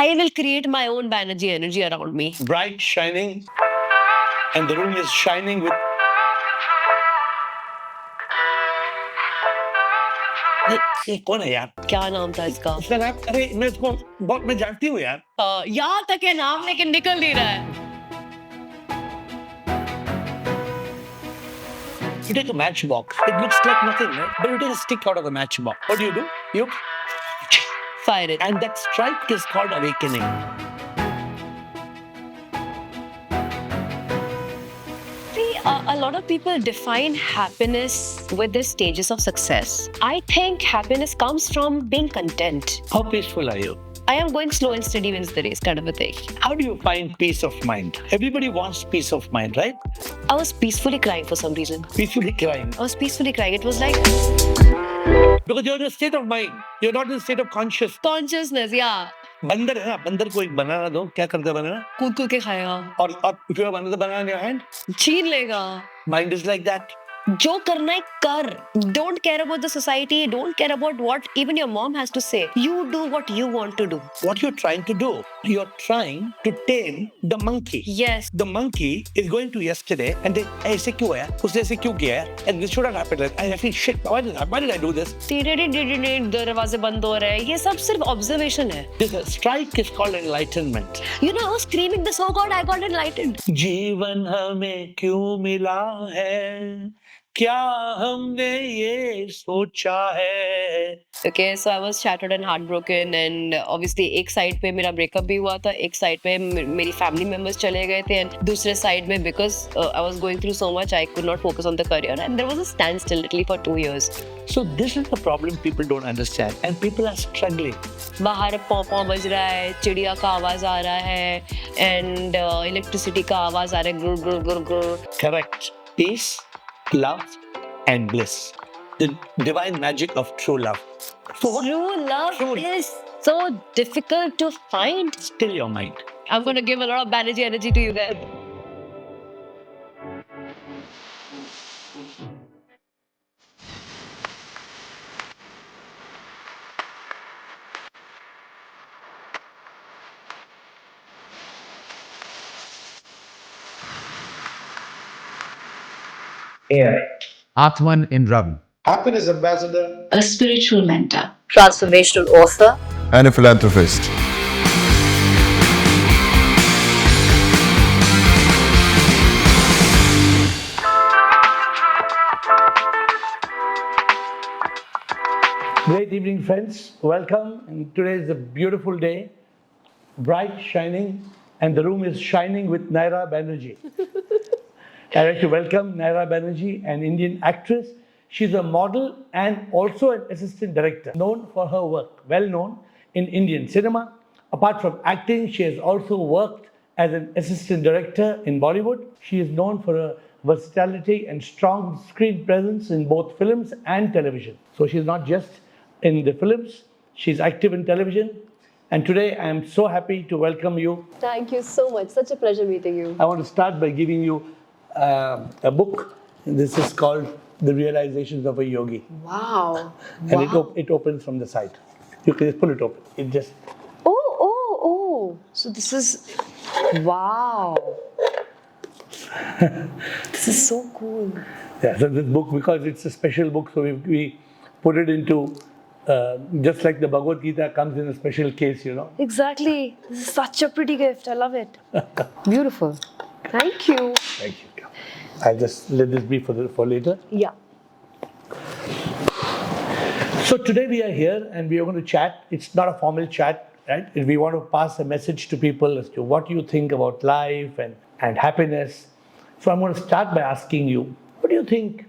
I will create my own Banerjee energy around me. Bright, shining, and the room is shining with. ये कौन है यार? क्या नाम था इसका? इसका नाम, अरे मैं इसको बहुत मैं जानती हूँ यार. यहाँ तक है नाम लेकिन निकल नहीं रहा है. You take a matchbox. It looks like nothing, right? But you take a stick out of the matchbox. What do? You Fire it. and that strike is called awakening. See, a lot of people define happiness with the stages of success. I think happiness comes from being content. How peaceful are you? I am going slow and steady wins the race kind of a thing. How do you find peace of mind? Everybody wants peace of mind, right? I was peacefully crying for some reason. Peacefully crying. I was peacefully crying. It was like Because you're in a state of mind. You're not in a state of conscious. consciousness, yeah. बंदर है ना, बंदर को एक बनाना दो, क्या करता है बनाना? कूद कूद के खाएगा. और if you have another banana in your hand, छीन लेगा. mind is like that. जो करना है कर. Don't care about the society. Don't care about what even your mom has to say. You do what you want to do. What you're trying to do, you're trying to tame the monkey. Yes. The monkey is going to yesterday and they, ऐसे क्यों है? उसने ऐसे क्यों किया है? And this should have happened. I feel shit. Why did I do this? दरवाजे बंद हो रहे हैं. ये सब सिर्फ observation है. This strike is called enlightenment. You know, I was screaming this. Oh God, I got enlightened. जीवन हमें क्यों मिला है? क्या हमने ये सोचा है? Okay, so I was shattered and heartbroken, and obviously एक side पे मेरा breakup भी हुआ था, एक side पे मेरी family members चले गए थे, and दूसरे side में because I was going through so much, I could not focus on the career, and there was a standstill literally for 2 years. So this is the problem people don't understand, and people are struggling. बाहर पौ बज रहा है, चिड़िया का आवाज आ रहा है, and electricity का आवाज आ रहा है, गुर गुर गुर गुर. Correct. Peace, love, and bliss. The divine magic of true love. So what? True love True. is so difficult to find. Still your mind. I'm going to give a lot of Banerjee energy to you guys. AiR. Atman in Ravi. Happpiness Ambassador. A spiritual mentor, Transformational author. And a philanthropist. Great evening, friends. Welcome. And today is a beautiful day, bright, shining, and the room is shining with Nyra Banerjee. I'd like to welcome Nyra Banerjee, an Indian actress. She's a model and also an assistant director, known for her work, well known in Indian cinema. Apart from acting, she has also worked as an assistant director in Bollywood. She is known for her versatility and strong screen presence in both films and television. So she's not just in the films, she's active in television. And today I am so happy to welcome you. Thank you so much. Such a pleasure meeting you. I want to start by giving you a book. This is called The Realizations of a Yogi. Wow. And it opens from the side. You can just pull it open. It just. Oh. So this is, wow. This is so cool. Yeah, so this book, because it's a special book, so we put it into, just like the Bhagavad Gita comes in a special case, you know. Exactly. This is such a pretty gift. I love it. Beautiful. Thank you. Thank you. I'll just let this be for later. Yeah. So today we are here and we are going to chat. It's not a formal chat, right? We want to pass a message to people as to what you think about life and happiness. So I'm going to start by asking you, what do you think,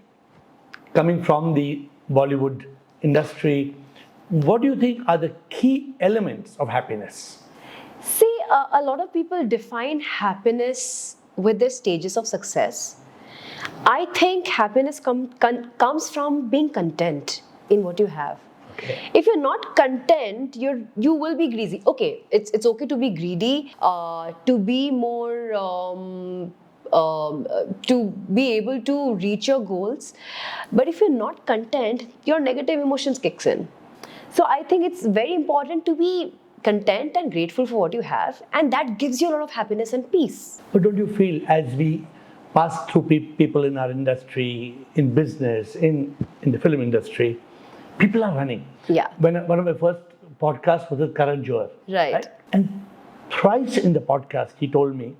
coming from the Bollywood industry, what do you think are the key elements of happiness? See, a lot of people define happiness with their stages of success. I think happiness comes from being content in what you have. Okay. If you're not content, you will be greedy. Okay, it's okay to be greedy, to be more, to be able to reach your goals. But if you're not content, your negative emotions kicks in. So I think it's very important to be content and grateful for what you have, and that gives you a lot of happiness and peace. But don't you feel as we pass through people in our industry, in business, in the film industry, people are running. Yeah. One of my first podcasts was with Karan Johar. Right. And thrice in the podcast, he told me,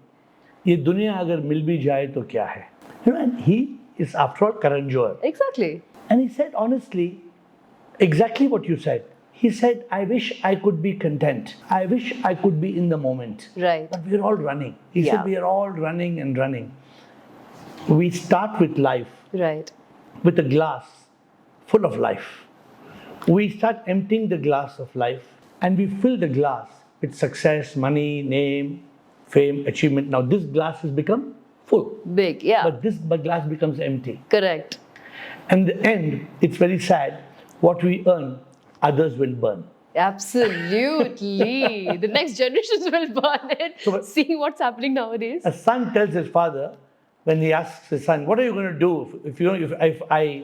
ये दुनिया अगर मिल भी जाए तो क्या है? You know, and he is after all Karan Johar. Exactly. And he said honestly, exactly what you said. He said, I wish I could be content. I wish I could be in the moment. Right. But we're all running. He Yeah. said, we are all running and running. We start with life, Right. with a glass full of life. We start emptying the glass of life and we fill the glass with success, money, name, fame, achievement. Now this glass has become full, Big. Yeah. but this glass becomes empty. Correct. And in the end, it's very sad. What we earn, others will burn. Absolutely. The next generations will burn it. So- See what's happening nowadays. A son tells his father, when he asks his son, "What are you going to do if I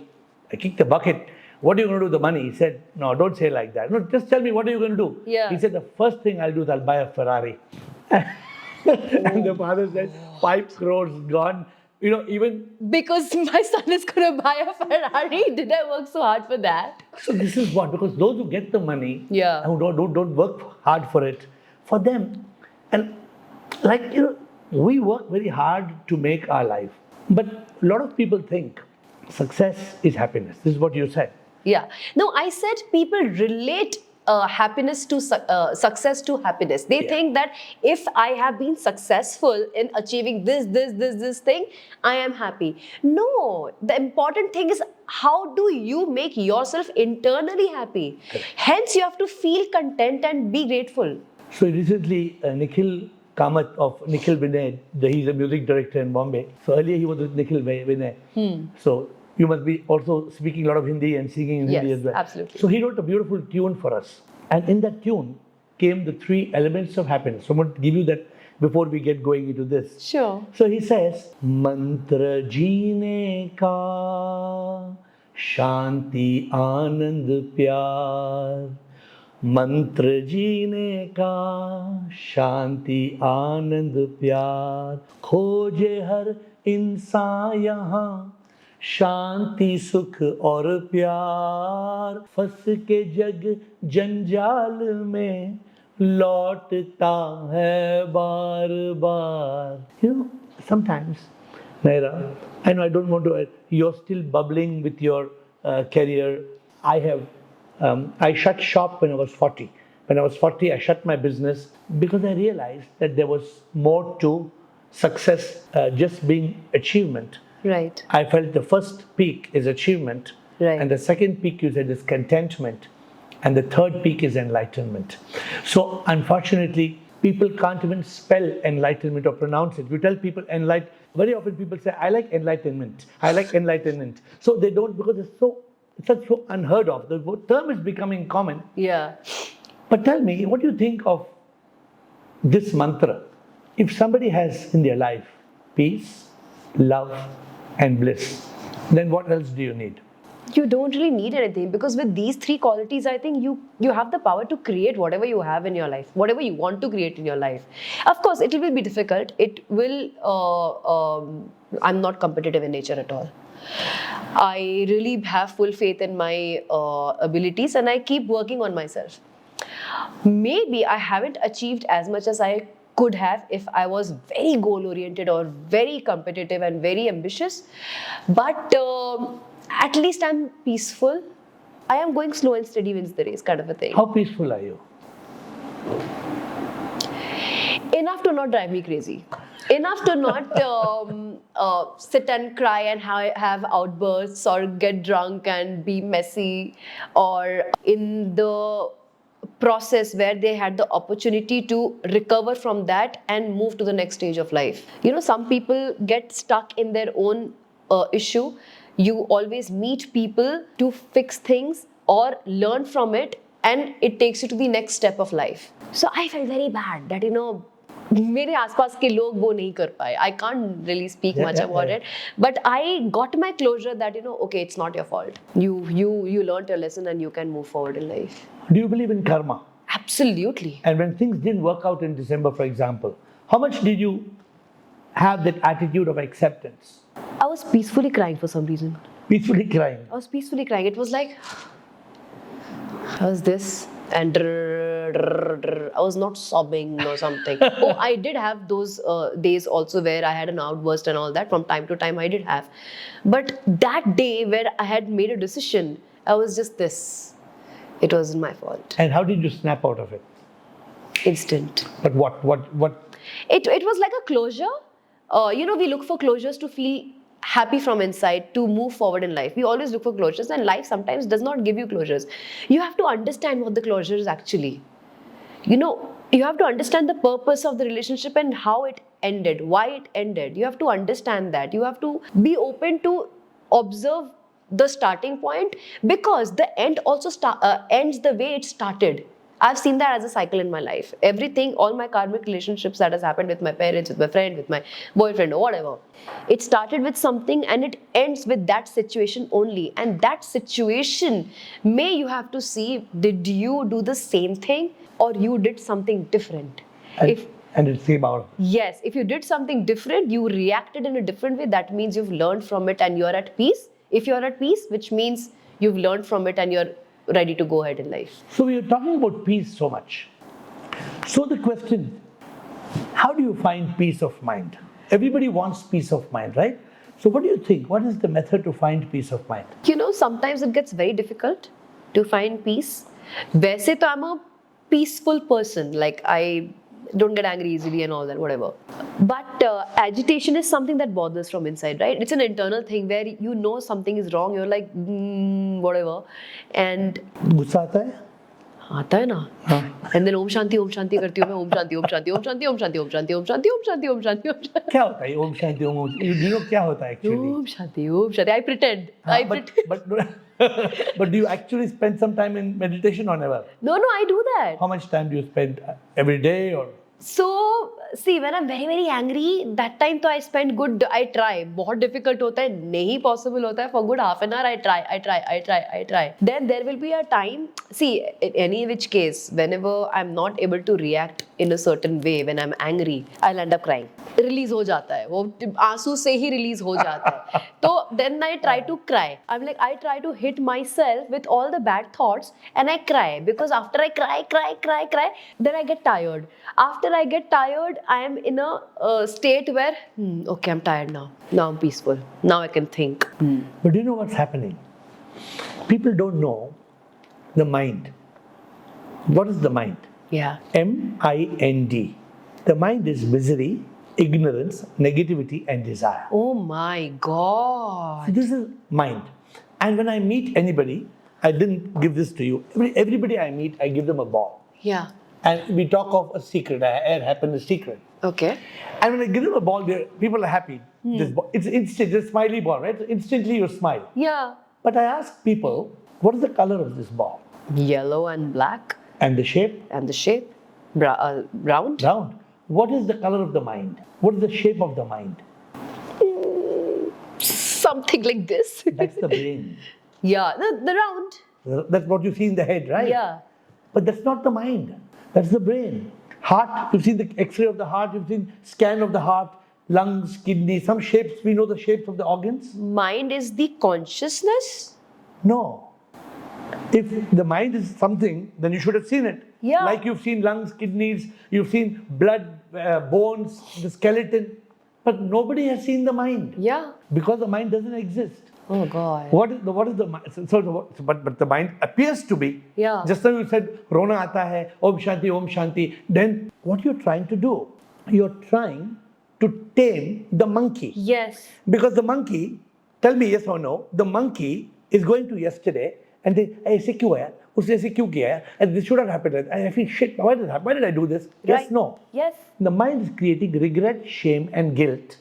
kick the bucket? What are you going to do with the money?" He said, "No, don't say like that. No, just tell me what are you going to do." Yeah. He said, "The first thing I'll do is I'll buy a Ferrari." And the father said, 5 crores gone. You know, even Because my son is going to buy a Ferrari. Did I work so hard for that? so. This is what, because those who get the money, Yeah. and who don't work hard for it, for them, and like we work very hard to make our life, but a lot of people think success is happiness. This is what you said. Yeah. No, I said people relate happiness to success to happiness. They Yeah. think that if I have been successful in achieving this thing, I am happy. No, the important thing is how do you make yourself internally happy? Hence, you have to feel content and be grateful. So recently, Nikhil Kamath of Nikhil Vinay, he's a music director in Bombay. So earlier he was with Nikhil Vinay. So you must be also speaking a lot of Hindi and singing in Hindi Yes, as well. absolutely. So he wrote a beautiful tune for us. And in that tune came the 3 elements of happiness. So I'm going to give you that before we get going into this. Sure. So he says, Mantra jeene ka, shanti anand pyar. मंत्र जीने का शांति आनंद प्यार खोजे हर इंसान यहाँ शांति सुख और प्यार फंस के जग जंजाल में लौटता है बार बार. You know, sometimes, Nyra, I know I don't want to, you're still bubbling with your career. I shut shop when I was 40. When I was 40, I shut my business because I realized that there was more to success just being achievement. Right. I felt the first peak is achievement, Right. and the second peak you said is contentment, and the third peak is enlightenment. So unfortunately, people can't even spell enlightenment or pronounce it. You tell people enlighten. Very often people say, "I like enlightenment. I like enlightenment." So they don't, because it's so unheard of. The term is becoming common. Yeah. But tell me, what do you think of this mantra? If somebody has in their life peace, love, and bliss, then what else do you need? You don't really need anything, because with these 3 qualities, I think you have the power to create whatever you have in your life, whatever you want to create in your life. Of course, it will be difficult. It will. I'm not competitive in nature at all. I really have full faith in my abilities, and I keep working on myself. Maybe I haven't achieved as much as I could have if I was very goal-oriented or very competitive and very ambitious. But at least I'm peaceful. I am going slow and steady wins the race, kind of a thing. How peaceful are you? Enough to not drive me crazy. Enough to not sit and cry and have outbursts or get drunk and be messy, or in the process where they had the opportunity to recover from that and move to the next stage of life. You know, some people get stuck in their own issue. You always meet people to fix things or learn from it, and it takes you to the next step of life. So I felt very bad that, मेरे आसपास के लोग वो नहीं कर पाए. I can't really speak much about it, but I got my closure that okay, it's not your fault. You learned your lesson and you can move forward in life. Do you believe in karma? Absolutely. And when things didn't work out in December, for example, how much did you have that attitude of acceptance? I was peacefully crying for some reason. Peacefully crying. I was peacefully crying. It was like, how's this? And I was not sobbing or something. Oh, I did have those days also where I had an outburst and all that. From time to time, I did have. But that day where I had made a decision, I was just this. It wasn't my fault. And how did you snap out of it? Instant. But what? It was like a closure. We look for closures to feel happy from inside, to move forward in life. We always look for closures, and life sometimes does not give you closures. You have to understand what the closure is actually. You have to understand the purpose of the relationship and how it ended, why it ended. You have to understand that. You have to be open to observe the starting point, because the end also ends the way it started. I've seen that as a cycle in my life. Everything, all my karmic relationships that has happened with my parents, with my friend, with my boyfriend, or whatever. It started with something and it ends with that situation only. And that situation, you have to see, did you do the same thing or you did something different? And it came out. Yes, if you did something different, you reacted in a different way, that means you've learned from it and you're at peace. If you're at peace, which means you've learned from it and you're ready to go ahead in life. So we are talking about peace so much. So the question, how do you find peace of mind? Everybody wants peace of mind, right? So what do you think? What is the method to find peace of mind? Sometimes it gets very difficult to find peace. वैसे तो I'm a peaceful person. Like I don't get angry easily and all that, whatever. But agitation is something that bothers from inside, right? It's an internal thing where you know something is wrong. You're like, whatever. And गुस्सा आता है? आता है ना. And then Om Shanti करती हूँ मैं. Om Shanti, Om Shanti, Om Shanti, Om Shanti, Om Shanti, Om Shanti, Om Shanti, Om Shanti, Om Shanti. क्या होता है Om Shanti, Om Shanti? You know क्या होता है actually? Om Shanti, Om Shanti. I pretend. I pretend. But do you actually spend some time in meditation or never? No, I do that. How much time do you spend every day or? So, see, when I'm very, very angry, that time तो I spend good, I try. बहुत difficult होता है, नहीं possible होता है. For good half an hour, I try. Then there will be a time, see, in any which case, whenever I'm not able to react in a certain way, when I'm angry, I'll end up crying. Release हो जाता है, वो आंसू से ही release हो जाता है. तो then I try to cry. I'm like, I try to hit myself with all the bad thoughts and I cry, because after I cry, then I get tired. After I get tired, I am in a state where, okay, I'm tired now. Now I'm peaceful. Now I can think. But do you know what's happening? People don't know the mind. What is the mind? Yeah. M-I-N-D. The mind is misery, ignorance, negativity, and desire. Oh my God. So this is mind. And when I meet anybody, I didn't give this to you. Everybody I meet, I give them a ball. Yeah. And we talk of a secret, a Happpiness secret. Okay. And when I give them a ball, people are happy. This ball, it's instant, it's a smiley ball, right? So instantly you smile. Yeah. But I ask people, what is the color of this ball? Yellow and black. And the shape? And the shape? Round? Round. What is the color of the mind? What is the shape of the mind? Something like this. That's the brain. Yeah, the round. That's what you see in the head, right? Yeah. But that's not the mind. That's the brain. Heart, you've seen the X-ray of the heart, you've seen scan of the heart, lungs, kidney, some shapes, we know the shapes of the organs. Mind is the consciousness? No. If the mind is something, then you should have seen it. Yeah. Like you've seen lungs, kidneys, you've seen blood, bones, the skeleton. But nobody has seen the mind. Yeah. Because the mind doesn't exist. Oh God. What is the mind? But the mind appears to be. Yeah. Just like you said, Rona aata hai, Om Shanti, Om Shanti. Then what you're trying to do? You're trying to tame the monkey. Yes. Because the monkey, tell me yes or no, the monkey is going to yesterday and they, ऐसे क्यों है? उसने ऐसे क्यों किया है? And this should have happened. And I feel shit. Why did I do this? Yes, Right. no. Yes. The mind is creating regret, shame, and guilt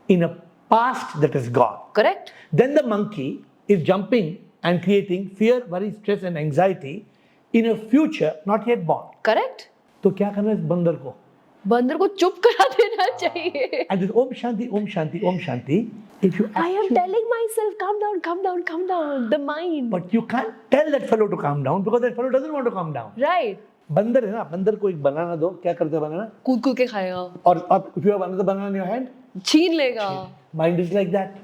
in a past that is gone. Correct? Then the monkey is jumping and creating fear, worry, stress, and anxiety in a future not yet born. Correct? तो क्या करना है इस बंदर को? बंदर को चुप करा देना चाहिए. And this Om Shanti, Om Shanti, Om Shanti. If you I am actually, telling myself, calm down, calm down, calm down. The mind. but you can't tell that fellow to calm down because that fellow doesn't want to calm down. Right. बंदर है ना, बंदर को एक बनाना दो, क्या करते हैं बनाना? कूद कूद के खाएगा, और अब if you have another banana in your hand, छीन लेगा. mind is like that.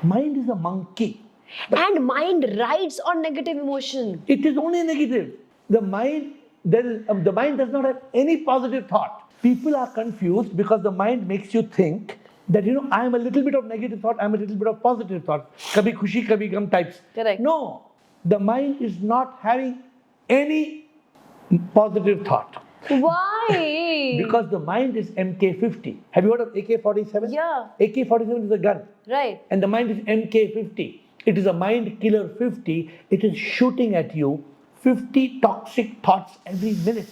Mind is a monkey. And mind rides on negative emotion. It is only negative. The mind, the mind does not have any positive thought. People are confused because the mind makes you think that, I am a little bit of negative thought, I am a little bit of positive thought. Kabhi khushi, kabhi gum types. Correct. No, the mind is not having any positive thought. Why? Because the mind is MK50. Have you heard of AK-47? Yeah. AK-47 is a gun. Right. And the mind is MK50. It is a mind killer 50. It is shooting at you 50 toxic thoughts every minute.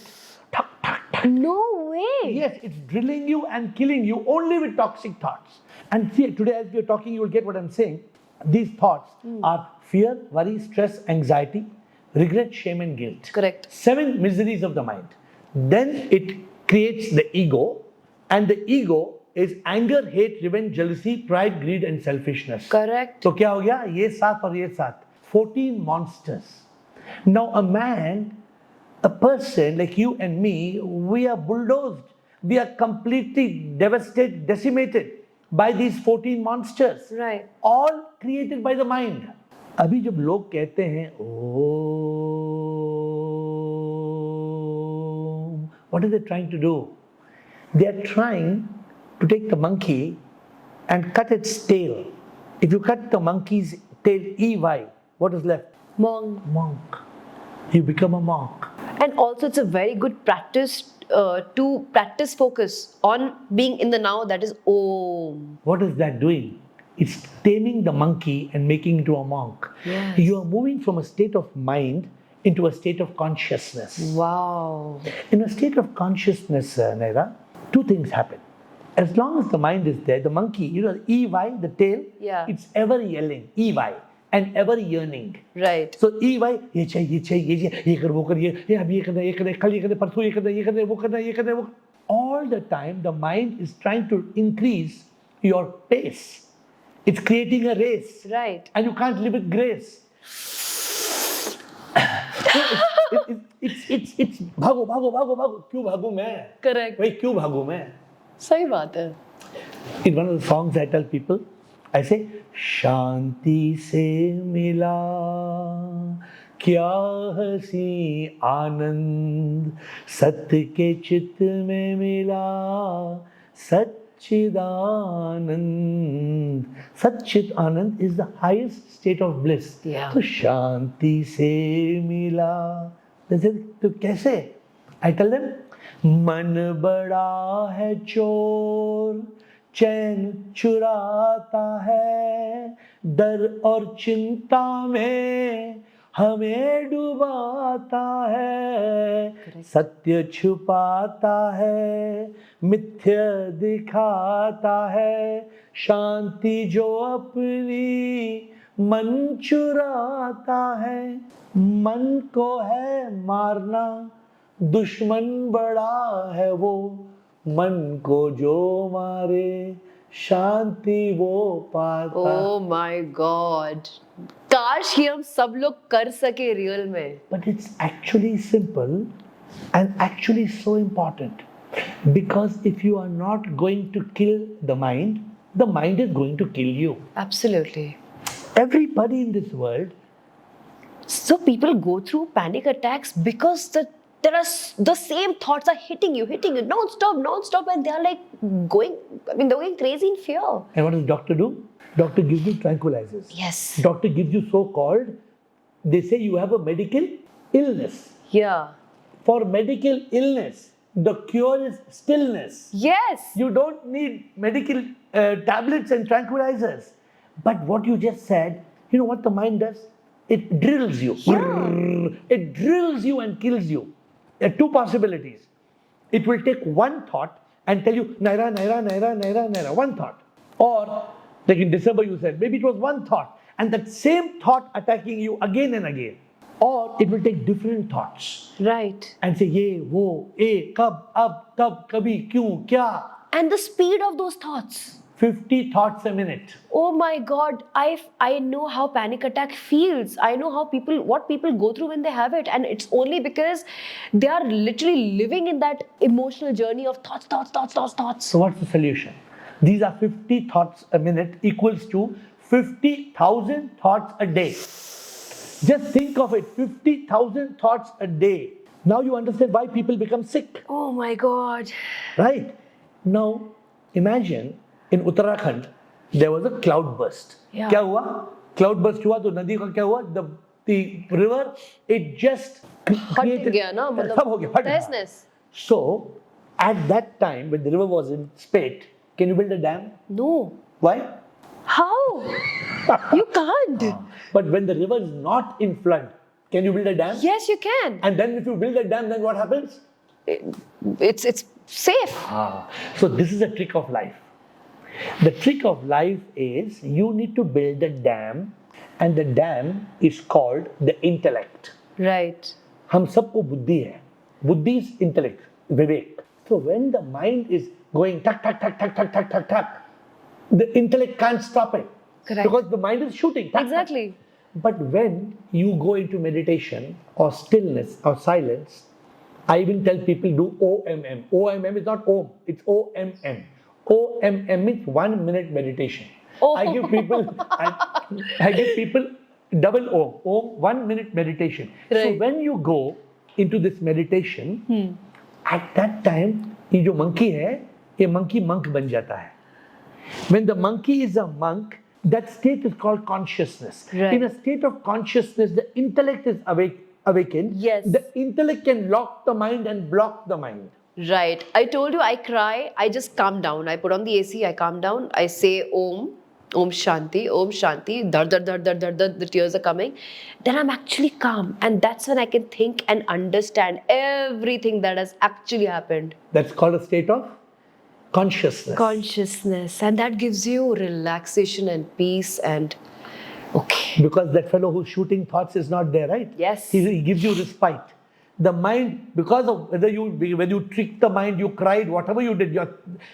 Tuck, tuck, tuck. No way. Yes, it's drilling you and killing you only with toxic thoughts. And see, today as we are talking, you will get what I'm saying. These thoughts are fear, worry, stress, anxiety, regret, shame, and guilt. Correct. 7 miseries of the mind. Then it creates the ego, and the ego is anger, hate, revenge, jealousy, pride, greed, and selfishness. Correct. So क्या हो गया? ये 7 और ये 7. 14 monsters. Now a man, a person like you and me, we are bulldozed. We are completely devastated, decimated by these 14 monsters. Right. All created by the mind. अभी जब लोग कहते हैं what are they trying to do? They are trying to take the monkey and cut its tail. If you cut the monkey's tail EY, what is left? Monk. Monk. You become a monk. And also it's a very good practice to practice focus on being in the now, that is Om. What is that doing? It's taming the monkey and making into a monk. Yes. You are moving from a state of mind into a state of consciousness. Wow. In a state of consciousness, Nyra, 2 things happen. As long as the mind is there, the monkey, EY, the tail, Yeah. it's ever yelling, EY, and ever yearning. Right. So EY, ये चाहिए, ये कर, वो कर, ये अब ये करना, कल ये करना, परसों ये करना, वो करना, ये करना, वो. All the time, the mind is trying to increase your pace. It's creating a race. Right. And you can't live with grace. it's भागो क्यों भागूं मैं? Correct. भाई क्यों भागूं मैं? सही बात है. In one of the songs I tell people, I say शांति से मिला क्या हसी आनंद सत्य के चित्त में मिला सच्चिदानंद. Satchit Anand is the highest state of bliss. Yeah. तो शांति से मिला. तो कैसे? I tell them, मन बड़ा है चोर, चैन चुराता है, डर और चिंता में हमें डुबाता है, सत्य छुपाता है, मिथ्या दिखाता है, शांति जो अपनी मन चुराता है, मन को है मारना, दुश्मन बड़ा है वो, मन को जो मारे शांति वो पाता. Oh my God. काश ये हम सब लोग कर सके रियल में. But it's actually simple and actually so important, because if you are not going to kill the mind is going to kill you. Absolutely. Everybody in this world. So people go through panic attacks because the same thoughts are hitting you non-stop, and they're like they're going crazy in fear. And what does doctor do? Doctor gives you tranquilizers. Yes. Doctor gives you so-called, they say you have a medical illness. Yeah. For medical illness, the cure is stillness. Yes. You don't need medical tablets and tranquilizers. But what you just said, you know what the mind does? It drills you. Yeah. It drills you and kills you. There are 2 possibilities. It will take one thought and tell you, Nyra, one thought. Or, like in December you said, maybe it was one thought, and that same thought attacking you again and again. Or it will take different thoughts. Right. And say, ye, wo, kab, ab, tab, kabhi, kyun, kya. And the speed of those thoughts. 50 thoughts a minute. Oh my God, I know how panic attack feels. I know what people go through when they have it, and it's only because they are literally living in that emotional journey of thoughts. So what's the solution? These are 50 thoughts a minute equals to 50,000 thoughts a day. Just think of it, 50,000 thoughts a day. Now you understand why people become sick, Oh my God. right? Now imagine in Uttarakhand there was a cloud burst. Yeah. क्या हुआ? Cloud burst हुआ तो नदी का क्या हुआ? The river, it just created गया ना, मतलब सब हो गया, फट गया. तहस-नहस. So at that time when the river was in spate, can you build a dam? No. Why? How? You can't. But when the river is not in flood, can you build a dam? Yes, you can. And then if you build a dam, then what happens? It's safe. So this is a trick of life. The trick of life is you need to build a dam, and the dam is called the intellect. Right. हम सबको बुद्धि है. Buddhi is intellect, vivek. So when the mind is going tuck, the intellect can't stop it. Correct. Because the mind is shooting. Tuck, tuck. Exactly. But when you go into meditation or stillness or silence, I even tell people do OMM. OMM is not OM, it's OMM. OMM means 1 minute meditation. Oh. I give people double OM. OM, 1 minute meditation. So Right. when you go into this meditation, at that time, ये जो monkey है, ये monkey monk बन जाता है. When the monkey is a monk, that state is called consciousness. Right. In a state of consciousness, the intellect is awakened. Yes. The intellect can lock the mind and block the mind. Right. I told you I cry, I just calm down. I put on the AC, I calm down. I say Om, Om Shanti, dar, the tears are coming. Then I'm actually calm. And that's when I can think and understand everything that has actually happened. That's called a state of consciousness. Consciousness. And that gives you relaxation and peace and okay. Because that fellow who's shooting thoughts is not there, right? Yes. He gives you respite. The mind, because of when you tricked the mind, you cried, whatever you did,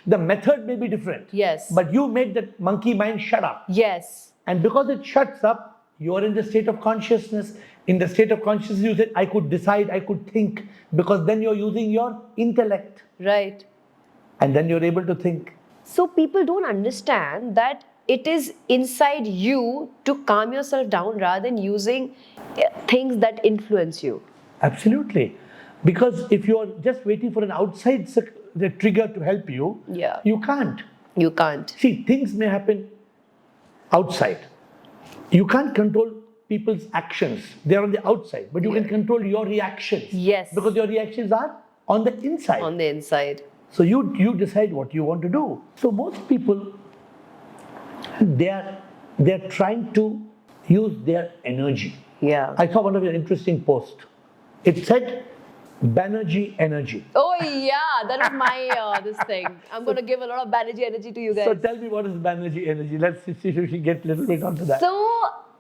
the method may be different. Yes. But you made that monkey mind shut up. Yes. And because it shuts up, you are in the state of consciousness. In the state of consciousness, you said, I could decide, I could think. Because then you're using your intellect. Right. And then you're able to think. So people don't understand that it is inside you to calm yourself down rather than using things that influence you. Absolutely. Because if you're just waiting for an outside the trigger to help you, Yeah. you can't. You can't. See, things may happen outside. You can't control people's actions. They're on the outside. But you can control your reactions. Yes. Because your reactions are on the inside. On the inside. So you decide what you want to do. So most people, they're trying to use their energy. Yeah. I saw one of your interesting posts. It said Banerjee energy. Oh yeah, that is my this thing. I'm going to give a lot of Banerjee energy to you guys. So tell me, what is Banerjee energy? Let's see if we get a little bit onto that. So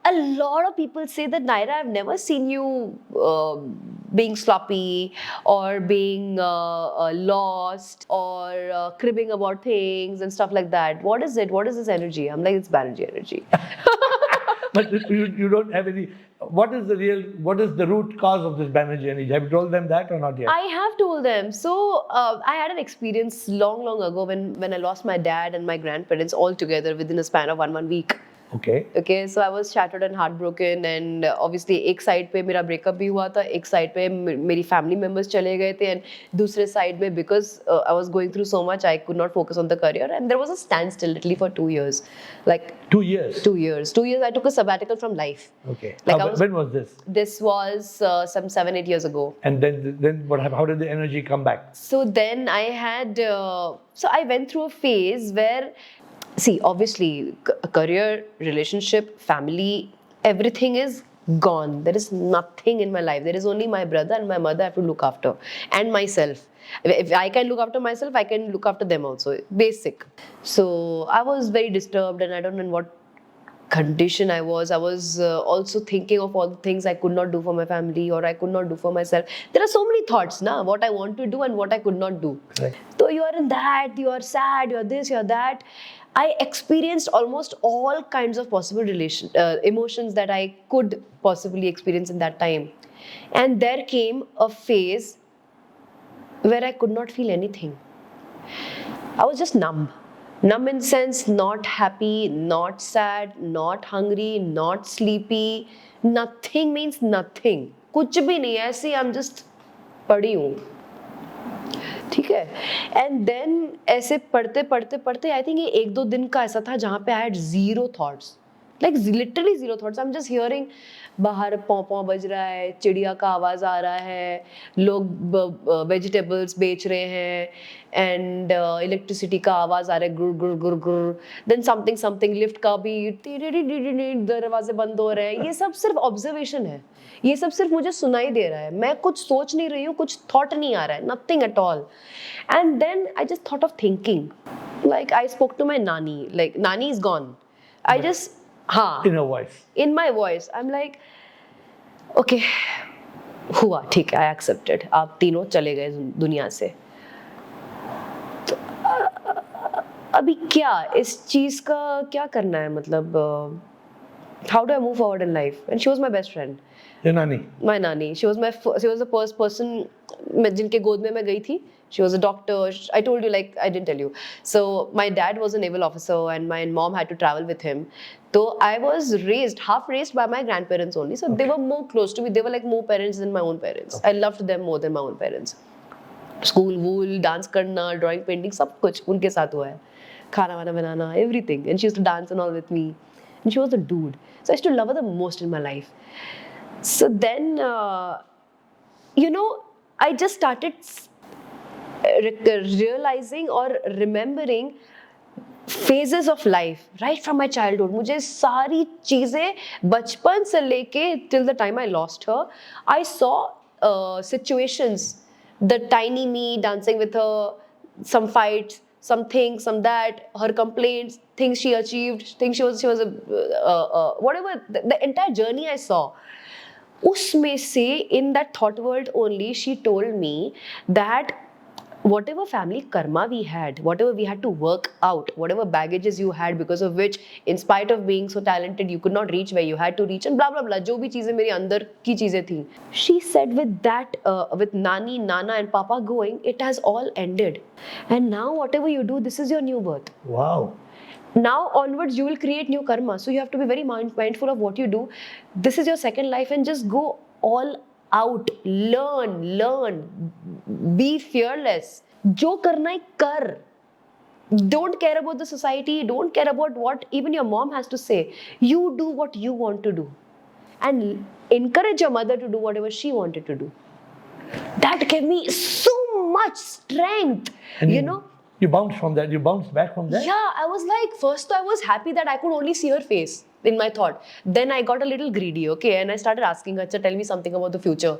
a lot of people say that Nyra, I've never seen you being sloppy or being lost or cribbing about things and stuff like that. What is it? What is this energy? I'm like, it's Banerjee energy. But you don't have any. What is the root cause of this Banerjee energy? Have you told them that or not yet? I have told them. So I had an experience long ago when I lost my dad and my grandparents all together within a span of one week. Okay. So I was shattered and heartbroken, and obviously एक side पे मेरा breakup भी हुआ था, एक side पे मेरी family members चले गए थे, and दूसरे side में because I was going through so much, I could not focus on the career, and there was a standstill literally for 2 years, like 2 years. 2 years. 2 years I took a sabbatical from life. Okay. Like when was this? This was some 7-8 years ago. And then what happened? How did the energy come back? So then I had, so I went through a phase where, see, obviously, career, relationship, family, everything is gone. There is nothing in my life. There is only my brother and my mother I have to look after, and myself. If I can look after myself, I can look after them also. Basic. So I was very disturbed, and I don't know in what condition I was also thinking of all the things I could not do for my family or I could not do for myself. There are so many thoughts now, what I want to do and what I could not do. Correct. So you are in that, you are sad, you are this, you are that. I experienced almost all kinds of possible emotions that I could possibly experience in that time. And there came a phase where I could not feel anything. I was just numb. Numb in the sense, not happy, not sad, not hungry, not sleepy. Nothing means nothing. कुछ भी नहीं है, ऐसे I'm just पड़ी हूँ. ठीक है. And then ऐसे पढ़ते पढ़ते पढ़ते I think ये 1-2 दिन का ऐसा था जहाँ पे I had zero thoughts. Like literally zero thoughts. I'm just hearing बाहर पौ बज रहा है, चिड़िया का आवाज आ रहा है, लोग वेजिटेबल्स बेच रहे हैं, एंड इलेक्ट्रिसिटी का आवाज आ रहा है, गुर गुर गुर गुर. देन समथिंग लिफ्ट का भी दरवाजे बंद हो रहे हैं. ये सब सिर्फ ऑब्जर्वेशन है, ये सब सिर्फ मुझे सुनाई दे रहा है. मैं कुछ सोच नहीं रही हूँ, कुछ थॉट नहीं आ रहा है, nothing at all. And then I just thought of thinking. Like I spoke to my nani. Like nani is gone. I just In a voice. In my voice, I'm like, okay, हुआ, ठीक है, I accepted. आप तीनों चले गए दुनिया से. तो अभी क्या इस चीज का क्या करना है, मतलब how do I move forward in life? And she was my best friend. Your nani? My nani. She was the first person जिनके गोद में मैं गई थी. She was a doctor. I told you, like, I didn't tell you. So my dad was a naval officer and my mom had to travel with him. So I was half raised by my grandparents only. So they were more close to me. They were like more parents than my own parents. I loved them more than my own parents. School, wool, dance करना, drawing, painting, सब कुछ उनके साथ हुआ है. खाना वाना बनाना, everything. And she used to dance and all with me. And she was a dude. So I used to love her the most in my life. So then, I just started realizing or remembering phases of life right from my childhood. मुझे सारी चीजें बचपन से लेके till the time I lost her, I saw situations, the tiny me dancing with her, some fights, some things, some that, her complaints, things she achieved, things she was whatever, the entire journey I saw. उसमें से in that thought world only, she told me that whatever family karma we had, whatever we had to work out, whatever baggages you had because of which, in spite of being so talented, you could not reach where you had to reach, and blah blah blah, जो भी चीजें मेरे अंदर की चीजें थी. She said with that, with Nani, Nana and Papa going, it has all ended, and now whatever you do, this is your new birth. Wow. Now onwards you will create new karma, so you have to be very mindful of what you do. This is your second life, and just go all out, learn, be fearless. जो करना है कर. Don't care about the society, don't care about what even your mom has to say. You do what you want to do, and encourage your mother to do whatever she wanted to do. That gave me so much strength. And you know, you bounced from that. You bounced back from that. yeah, I was like, first I was happy that I could only see her face in my thought. Then I got a little greedy, okay, and I started asking her, tell me something about the future.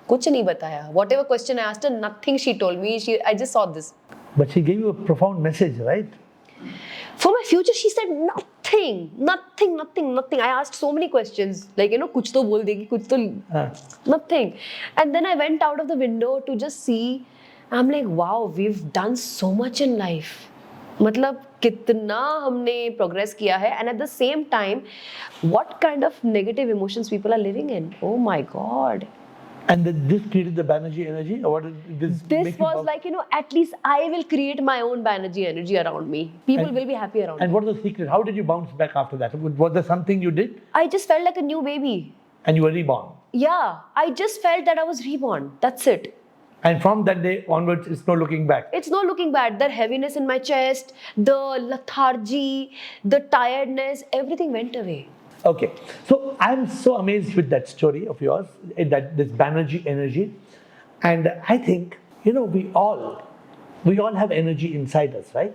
कुछ नहीं बताया. Whatever question I asked her, nothing she told me. I just saw this. But she gave you a profound message, right? For my future, she said nothing. I asked so many questions, like, कुछ तो बोल देगी, कुछ तो nothing. And then I went out of the window to just see. I'm like, wow, we've done so much in life. मतलब कितना हमने progress किया है, and at the same time, what kind of negative emotions people are living in. Oh my God. And this created the Banerjee energy? Or what did this This make you was bounce? like, at least I will create my own Banerjee energy around me. People will be happy around me. And what was the secret? How did you bounce back after that? Was there something you did? I just felt like a new baby. And you were reborn? Yeah, I just felt that I was reborn. That's it. And from that day onwards, it's no looking back. It's no looking back. The heaviness in my chest, the lethargy, the tiredness, everything went away. Okay, so I'm so amazed with that story of yours, that this Banerjee energy, and I think we all have energy inside us, right?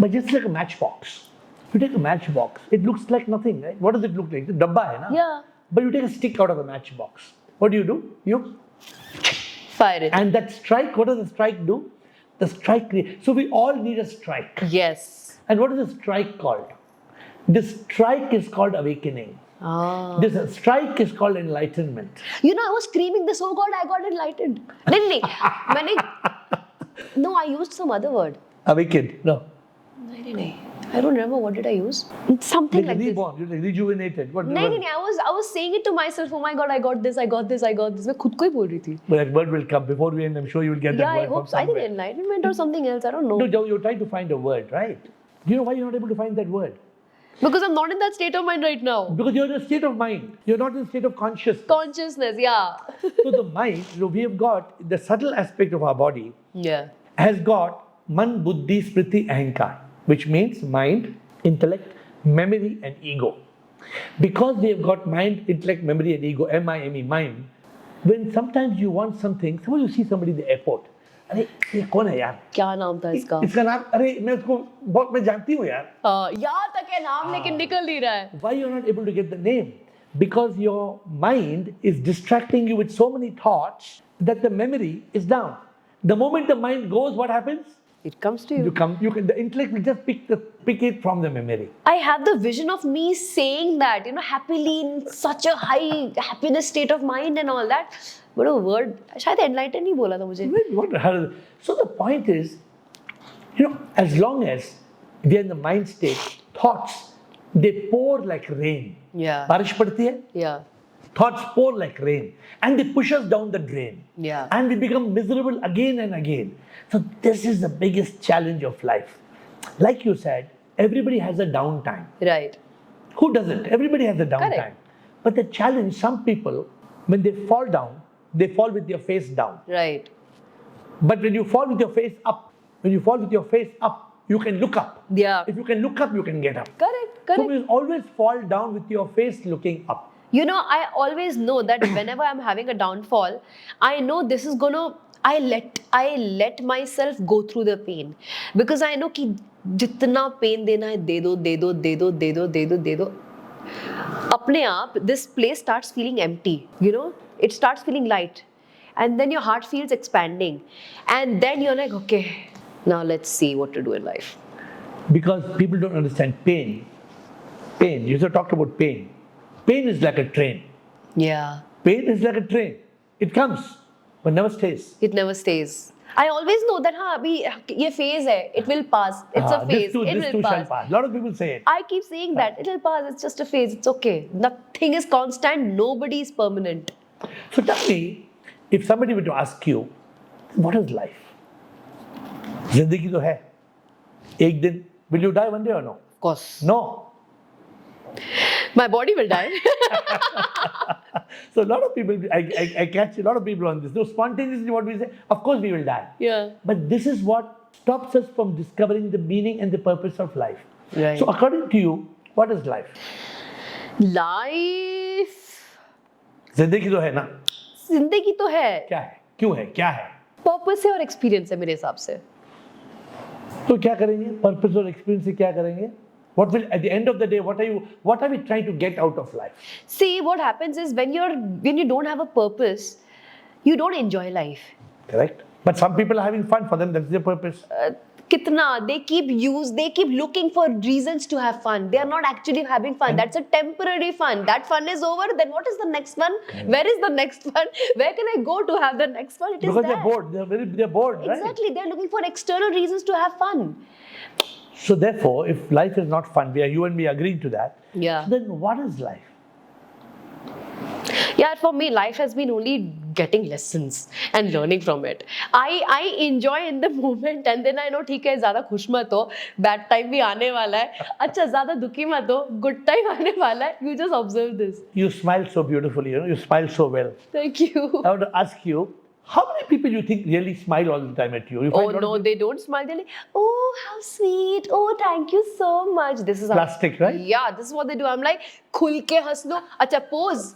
But just like a matchbox, you take a matchbox, it looks like nothing, right? What does it look like? The dabba hai na? Yeah. But you take a stick out of a matchbox. What do? You Fire it. and that strike. What does the strike do? The strike creates. So we all need a strike. Yes. And what is the strike called? This strike is called awakening. Ah. This strike is called enlightenment. You know, I was screaming this, oh God, I got enlightened. No, I used some other word. Awakened. No. No. I don't remember, what did I use? Something like this. Reborn. You're like rejuvenated. What? No, I was saying it to myself, oh my God, I got this. मैं खुद को ही बोल रही थी. But that word will come before we end. I'm sure you will get that Yeah, word I hope from so. I think somewhere. enlightenment or something else, I don't know. No, you're trying to find a word, right? Do you know why you're not able to find that word? Because I'm not in that state of mind right now. Because you're in a state of mind. You're not in a state of consciousness. Consciousness, yeah. So the mind, we have got the subtle aspect of our body Yeah. has got man, buddhi, smriti, ahankar, which means mind, intellect, memory and ego. Because we have got mind, intellect, memory and ego, M-I-M-E, mind, when sometimes you want something, suppose you see somebody in the airport, अरे ये कौन है यार? क्या नाम था इसका? इसका नाम, अरे मैं उसको बहुत मैं जानती हूँ यार. याद तक है नाम लेकिन निकल नहीं रहा है. Why you're not able to get the name? Because your mind is distracting you with so many thoughts that the memory is down. The moment the mind goes, what happens? It comes to you. The intellect will just pick it from the memory. I have the vision of me saying that, happily in such a high happiness state of mind and all that. But a word, शायद enlighten ही बोला था मुझे. So the point is, as long as we are in the mind state, thoughts, they pour like rain. Yeah. बारिश पड़ती है? Yeah. Thoughts pour like rain and they push us down the drain. Yeah. And we become miserable again and again. So this is the biggest challenge of life. Like you said, everybody has a downtime. Right. Who doesn't? Everybody has a downtime. Correct. But the challenge, some people, when they fall down, they fall with their face down. Right. But when you fall with your face up, you can look up. Yeah. If you can look up, you can get up. Correct. So you always fall down with your face looking up. I always know that whenever I'm having a downfall, I know this is gonna. I let myself go through the pain because I know कि जितना pain देना है दे दो. अपने आप, this place starts feeling empty. It starts feeling light, and then your heart feels expanding, and then you're like, okay, now let's see what to do in life. Because people don't understand pain. You just talked about pain. Pain is like a train. Yeah. Pain is like a train. It comes, but never stays. It never stays. I always know that अभी ये phase है. It will pass. It's a phase. This too shall pass. A lot of people say it. I keep saying that. It will pass. It's just a phase. It's okay. Nothing is constant. Nobody is permanent. So tell me, if somebody were to ask you, what is life? जिंदगी तो है. एक दिन, will you die one day or no? Of course. No. My body will die. So a lot of people, I catch a lot of people on this. So spontaneously what we say, of course we will die. Yeah. But this is what stops us from discovering the meaning and the purpose of life. Right. So according to you, what is life? Life. जिंदगी तो है ना? जिंदगी तो है. क्या है? क्यों है? क्या है? Purpose है और experience है मेरे हिसाब से. तो क्या करेंगे? Purpose और experience से क्या करेंगे? What will, at the end of the day, what are we trying to get out of life? See, what happens is when you don't have a purpose, you don't enjoy life. Correct. But some people are having fun. For them, that's their purpose. Kitna, they keep looking for reasons to have fun. They are not actually having fun. That's a temporary fun. That fun is over. Then what is the next one? Where is the next one? Where can I go to have the next one? It is because there. they're bored. They're bored, right? Exactly. They're looking for external reasons to have fun. So therefore, if life is not fun, you and me agreeing to that, Yeah. then what is life? Yeah, for me, life has been only getting lessons and learning from it. I enjoy in the moment and then I know ठीक है ज़्यादा खुश मत हो, bad time भी आने वाला है, अच्छा ज़्यादा दुखी मत हो, good time आने वाला है. You just observe this. You smile so beautifully, you smile so well. Thank you. I want to ask you, how many people you think really smile all the time at you? Oh no, they don't smile. They're like, oh, how sweet. Oh, thank you so much. This is plastic, right? Yeah, this is what they do. I'm like, खुल के हंस लो. अच्छा, pose.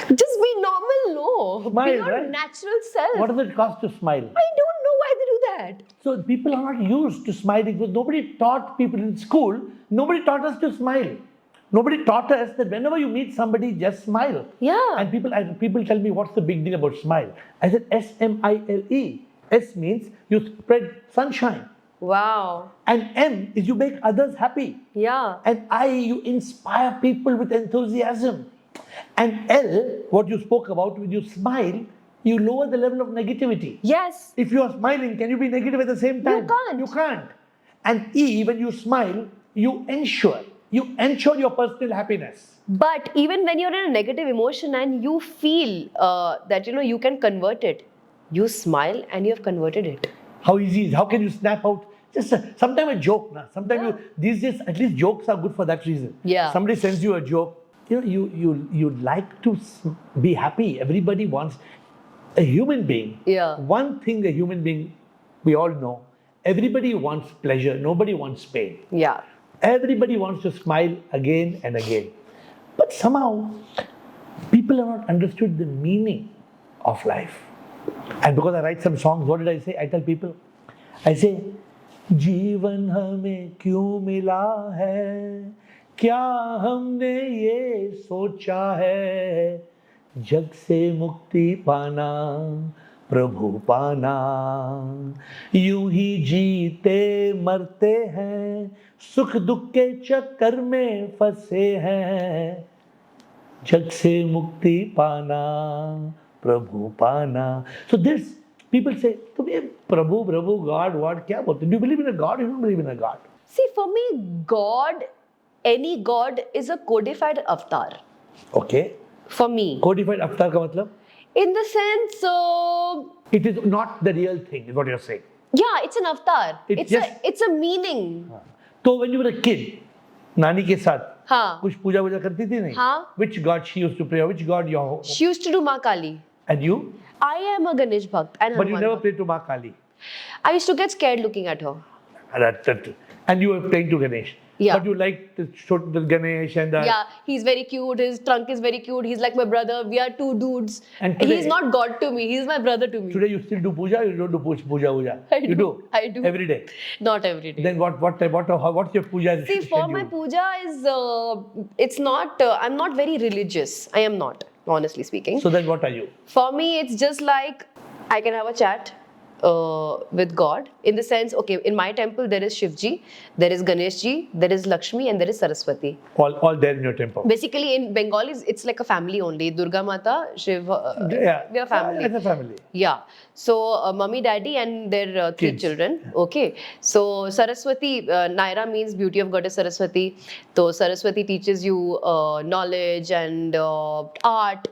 Just be normal, no. Smile, be your right? natural self. What does it cost to smile? I don't know why they do that. So people are not used to smiling because nobody taught people in school, nobody taught us to smile. Nobody taught us that whenever you meet somebody, just smile. Yeah. And people tell me, what's the big deal about smile? I said, S-M-I-L-E. S means you spread sunshine. Wow. And M is you make others happy. Yeah. And I, you inspire people with enthusiasm. And L, what you spoke about, when you smile, you lower the level of negativity. Yes. If you are smiling, can you be negative at the same time? can't. You can't. And E, when you smile, you ensure your personal happiness. But even when you're in a negative emotion and you feel that you can convert it, you smile and you have converted it. How easy is it? How can you snap out? Just sometimes a joke. Nah. Sometimes Yeah. these days, at least jokes are good for that reason. Yeah. Somebody sends you a joke. You like to be happy. Everybody wants a human being. Yeah. One thing a human being, we all know, everybody wants pleasure. Nobody wants pain. Yeah. Everybody wants to smile again and again. But somehow, people have not understood the meaning of life. And because I write some songs, what did I say? I tell people, I say, जीवन हमें क्यों मिला है, क्या हमने ये सोचा है, जग से मुक्ति पाना, प्रभु पाना, यूं ही जीते मरते हैं, सुख दुख के चक्कर में फंसे हैं, जग से मुक्ति पाना, प्रभु पाना. So this, people say, तुम्हें प्रभु प्रभु God what क्या बोलते? Do you believe in a God? You don't believe in a God. See, for me, God, any God is a codified avatar. Okay. For me. Codified avatar का मतलब? In the sense, It is not the real thing, is what you're saying. yeah, it's an avatar. It's It's a meaning. तो when you were a kid, नानी के साथ हाँ. कुछ पूजा वूजा करती थी नहीं? हाँ. Which God she used to pray? Which God your? She used to do Ma Kali. And you? I am a Ganesh Bhakt and But you Hanuman never Bhakt. prayed to Ma Kali. I used to get scared looking at her. And you were praying to Ganesh. Yeah. But you liked the Ganesh and the. Yeah, he's very cute. His trunk is very cute. He's like my brother. We are two dudes. And today- He's not God to me. He's my brother to me. Today you still do puja, or you don't do puja? I You do. I do. Every day. Not every day. Then what's your puja? See, for my puja is, it's not, I'm not very religious. I am not, honestly speaking. So then what are you? For me, it's just like I can have a chat with God in the sense, okay, in my temple there is Shivji, there is Ganeshji, there is Lakshmi, and there is Saraswati. All there in your temple. Basically, in Bengali, it's like a family only. Durga Mata, Shiv, Yeah. we are family. As a family. Yeah. So, mummy, daddy, and their three Kids. children. Okay. So, Saraswati, Nyra means beauty of goddess Saraswati. So, Saraswati teaches you knowledge and art.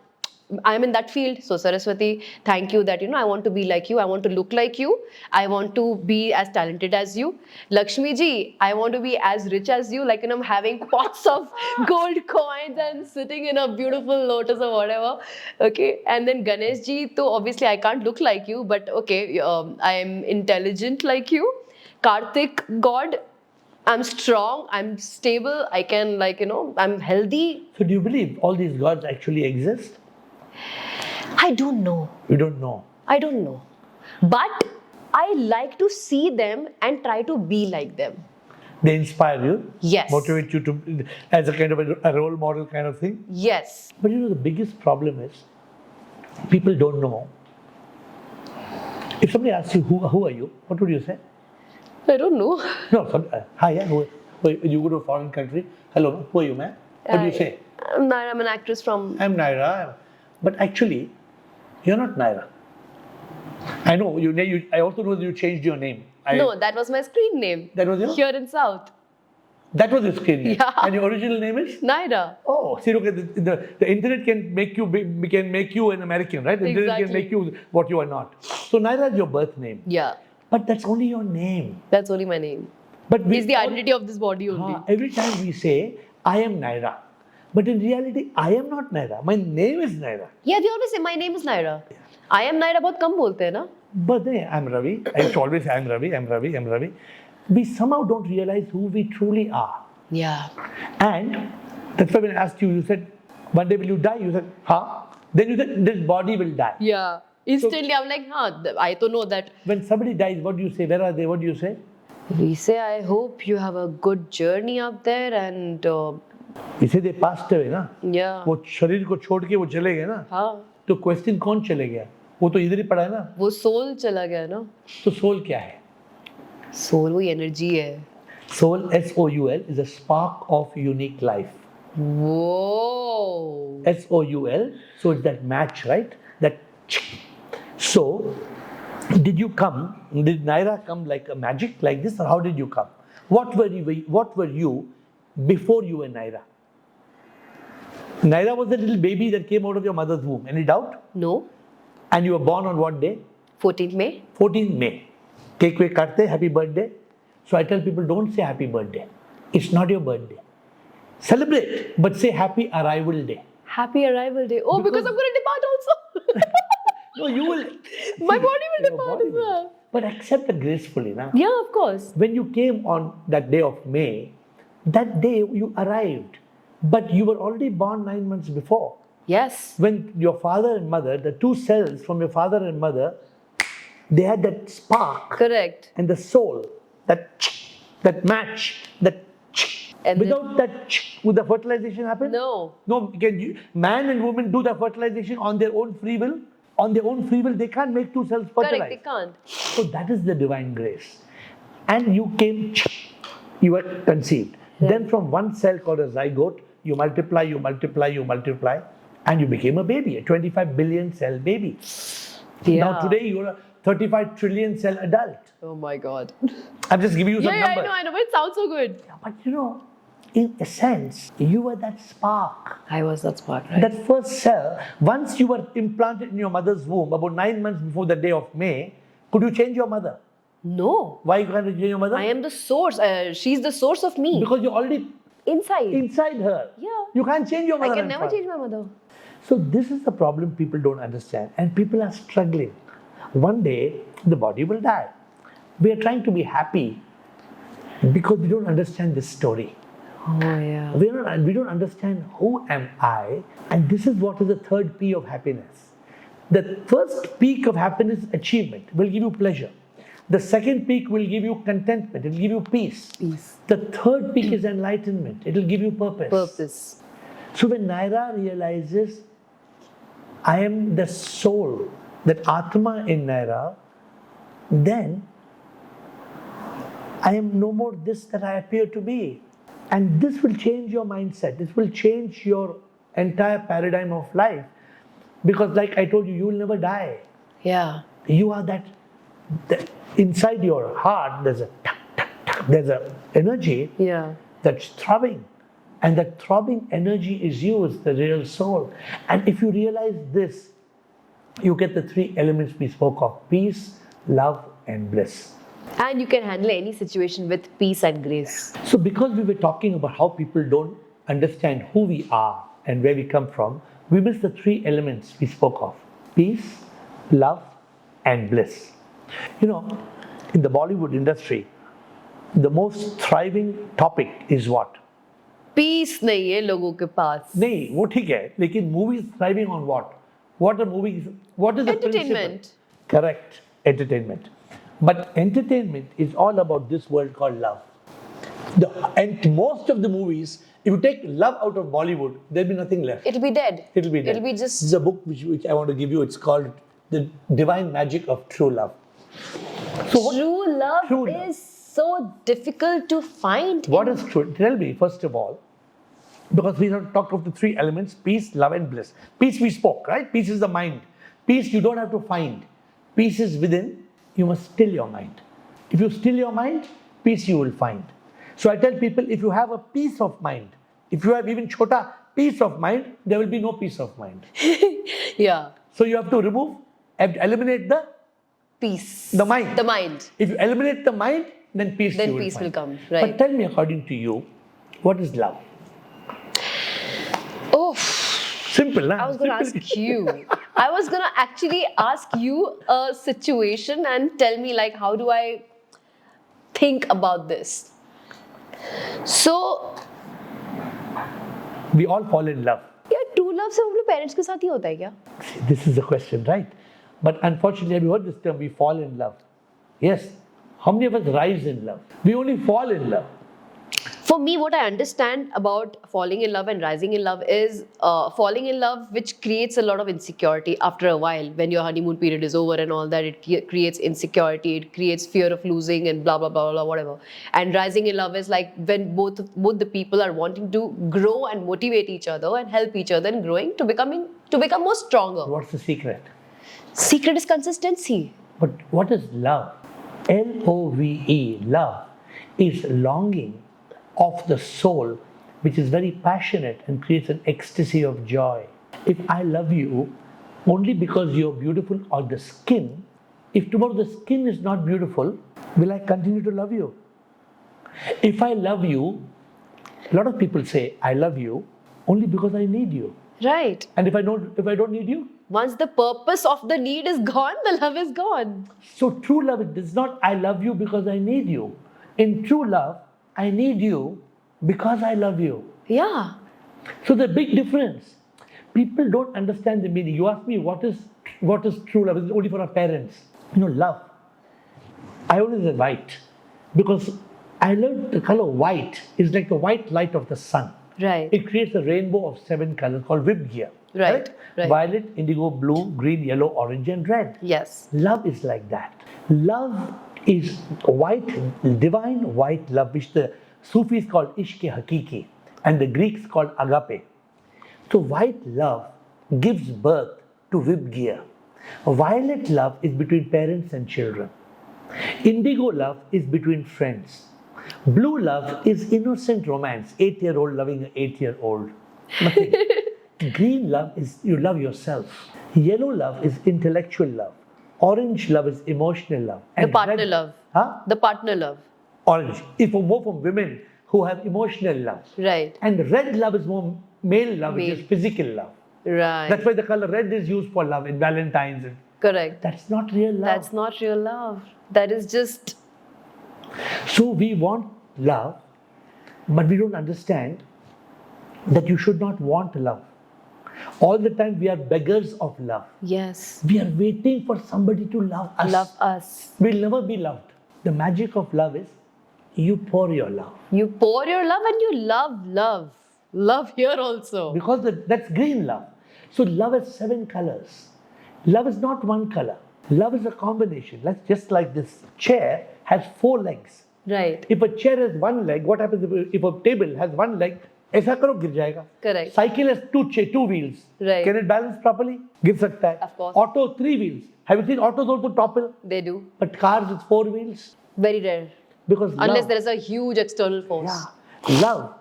I am in that field. So, Saraswati, thank you that, I want to be like you. I want to look like you. I want to be as talented as you. Lakshmi ji, I want to be as rich as you. Like, I'm having pots of gold coins and sitting in a beautiful lotus or whatever. Okay. And then Ganesh ji, so obviously I can't look like you, but okay, I am intelligent like you. Karthik, God, I'm strong, I'm stable, I can I'm healthy. So do you believe all these gods actually exist? I don't know. You don't know. I don't know. But I like to see them and try to be like them. They inspire you? Yes. Motivate you to, as a kind of a role model kind of thing? Yes. But the biggest problem is, people don't know. If somebody asks you, who are you? What would you say? I don't know. No, hi, yeah, who you go to a foreign country, hello, who are you, man? What do you say? I'm an actress from... I'm Nyra. But actually, you're not Nyra. I know, I also know that you changed your name. No, that was my screen name. That was your? Here in South. That was your screen name. Yeah. And your original name is? Nyra. Oh, see, look, the internet can make you an American, right? The internet can Exactly. make you what you are not. So Nyra is your birth name. Yeah. But that's only your name. That's only my name. But It's the identity of this body only. Every time we say, I am Nyra. But in reality, I am not Nyra. My name is Nyra. Yeah, we always say my name is Nyra. I am Nyra बहुत कम बोलते हैं ना? But then I'm Ravi. I used to always say I'm Ravi. We somehow don't realize who we truly are. Yeah. And that's why when I asked you, you said, one day will you die? You said, huh? Then you said, this body will die. Yeah. Instantly, I'm like, I don't know that. When somebody dies, what do you say? Where are they? What do you say? We say, I hope you have a good journey up there and... You say they passed away, ना? yeah. वो शरीर को छोड़ के वो चले गए ना? हाँ. तो क्वेश्चन कौन चले गया? वो तो इधर ही पड़ा है ना? वो soul चला गया ना? तो सोल क्या है? Soul वही energy है. Soul, S-O-U-L, is a spark of unique life. Whoa. S-O-U-L, so it's that match, right? That. So, did Nyra come like a magic like this, or how did you come? What were you before you were Nyra? Nyra was the little baby that came out of your mother's womb. Any doubt? No. And you were born on what day? 14th May. 14th May. Cake wake karte, happy birthday. So I tell people, don't say happy birthday. It's not your birthday. Celebrate, but say happy arrival day. Happy arrival day. Oh, because I'm going to depart also. No, you will. My body will depart as well. But accept it gracefully, na? Yeah, of course. When you came on that day of May, that day you arrived. But you were already born 9 months before. Yes. When your father and mother, the two cells from your father and mother, they had that spark. Correct. And the soul, that match, And without that, would the fertilization happen? No. No, man and woman do the fertilization on their own free will. On their own free will, they can't make two cells fertilize. Correct, they can't. So that is the divine grace. And you came, you were conceived. Yeah. Then from one cell called a zygote, you multiply, and you became a baby, a 25 billion cell baby. Yeah. Now today you're a 35 trillion cell adult. Oh my God. I'm just giving you some numbers. I know, but it sounds so good. Yeah, but in a sense, you were that spark. I was that spark, right? That first cell, once you were implanted in your mother's womb, about 9 months before the day of May, could you change your mother? No. Why can't you change your mother? I am the source. She's the source of me. Because you're already Inside her. Yeah. You can't change your mother. I can never change my mother. So this is the problem people don't understand, and people are struggling. One day, the body will die. We are trying to be happy because we don't understand this story. Oh yeah. We don't understand who am I, and this is what is the third P of happiness. The first peak of happiness achievement will give you pleasure. The second peak will give you contentment. It will give you peace. Peace. The third peak is enlightenment. It will give you purpose. Purpose. So when Nyra realizes, I am the soul, that Atma in Nyra, then I am no more this that I appear to be. And this will change your mindset. This will change your entire paradigm of life. Because like I told you, you will never die. Yeah. You are that inside your heart, there's a tuck, tuck, tuck, there's a energy that's throbbing. And that throbbing energy is you, it's the real soul. And if you realize this, you get the three elements we spoke of: peace, love, and bliss. And you can handle any situation with peace and grace. So because we were talking about how people don't understand who we are and where we come from, we miss the three elements we spoke of: peace, love, and bliss. In the Bollywood industry, the most thriving topic is what? Peace नहीं है लोगों के पास. नहीं, वो ठीक है, लेकिन movies thriving on what? What are movies? What is the Entertainment. principle? Correct, entertainment. But entertainment is all about this world called love. And most of the movies, if you take love out of Bollywood, there'll be nothing left. It'll be dead. It'll be dead. It'll be just. This is a book which I want to give you. It's called The Divine Magic of True Love. So True love is so difficult to find. What is true? Tell me, first of all, because we have talked of the three elements: peace, love, and bliss. Peace we spoke, right? Peace is the mind. Peace you don't have to find. Peace is within. You must still your mind. If you still your mind, peace you will find. So I tell people, if you have a peace of mind, if you have even chota peace of mind, there will be no peace of mind. Yeah. So you have to eliminate the Peace. The mind. The mind. If you eliminate the mind, then peace Then you will peace find. will come. Right. But tell me, according to you, what is love? Oh. Simple, nah? I was going to ask you. I was going to actually ask you a situation and tell me like how do I think about this. So. We all fall in love. Yeah, true love सिर्फ अपने parents के साथ ही होता है क्या? This is the question, right? But unfortunately, have you heard this term? We fall in love. Yes. How many of us rise in love? We only fall in love. For me, what I understand about falling in love and rising in love is falling in love, which creates a lot of insecurity after a while. When your honeymoon period is over and all that, it creates insecurity, it creates fear of losing and blah, blah, blah, blah, whatever. And rising in love is like when both the people are wanting to grow and motivate each other and help each other in growing to become more stronger. What's the secret? Secret is consistency. But what is love? Love, love, is longing of the soul, which is very passionate and creates an ecstasy of joy. If I love you only because you're beautiful or the skin, if tomorrow the skin is not beautiful, will I continue to love you? If I love you, a lot of people say, I love you only because I need you. Right. And if I don't need you? Once the purpose of the need is gone, the love is gone. So true love is not I love you because I need you. In true love, I need you because I love you. Yeah. So the big difference. People don't understand the meaning. You ask me what is true love? It's only for our parents. Love. I always say white because I learned the color white is like the white light of the sun. Right. It creates a rainbow of 7 colors called Vibgya. Right. Violet, indigo, blue, green, yellow, orange, and red. Yes. Love is like that. Love is white, divine white love, which the Sufis call Ishq-e Hakiki and the Greeks called Agape. So white love gives birth to Vibgya. Violet love is between parents and children. Indigo love is between friends. Blue love is innocent romance, 8-year-old loving an 8-year-old. Nothing. Green love is you love yourself. Yellow love is intellectual love. Orange love is emotional love. The And partner red, love. Huh? The partner love. Orange. If more from women who have emotional love. Right. And red love is more male love, which Male. is physical love. Right. That's why the color red is used for love in Valentine's. Correct. That's not real love. That's not real love. That is just... So we want love, but we don't understand that you should not want love. All the time we are beggars of love. Yes. We are waiting for somebody to love us. Love us. We'll never be loved. The magic of love is you pour your love. You pour your love and you love love. Love here also. Because that's green love. So love has 7 colors. Love is not one color. Love is a combination. Just like this chair has 4 legs. Right. If a chair has 1 leg, what happens if a table has 1 leg? ऐसा करो गिर जाएगा. Correct. Cycle has 2 wheels. Right. Can it balance properly? गिर सकता है. Of course. Auto 3 wheels. Have you seen autos also topple? They do. But cars with 4 wheels. Very rare. Because Unless love, there is a huge external force. yeah, love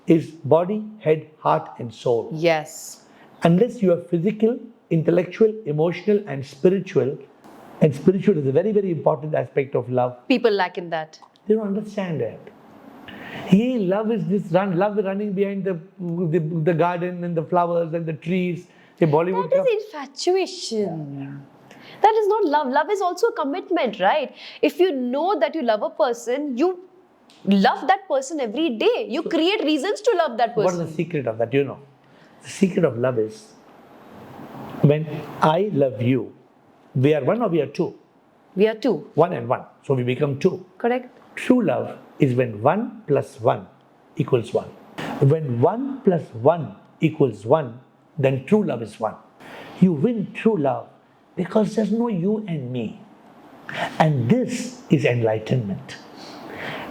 is body, head, heart, and soul. Yes. Unless you are physical, intellectual, emotional, and spiritual is a very, very important aspect of love. People lack in that. They don't understand that. Love is this love is running behind the garden and the flowers and the trees. The Bollywood. That is infatuation. That is not love. Love is also a commitment, right? If you know that you love a person, you love that person every day. You create reasons to love that What is person. the secret of that? The secret of love is when I love you, we are 1 or we are 2? We are 2. 1 and 1. So we become 2. Correct? True love is when 1 plus 1 equals 1. When 1 plus 1 equals 1, then true love is 1. You win true love because there's no you and me. And this is enlightenment.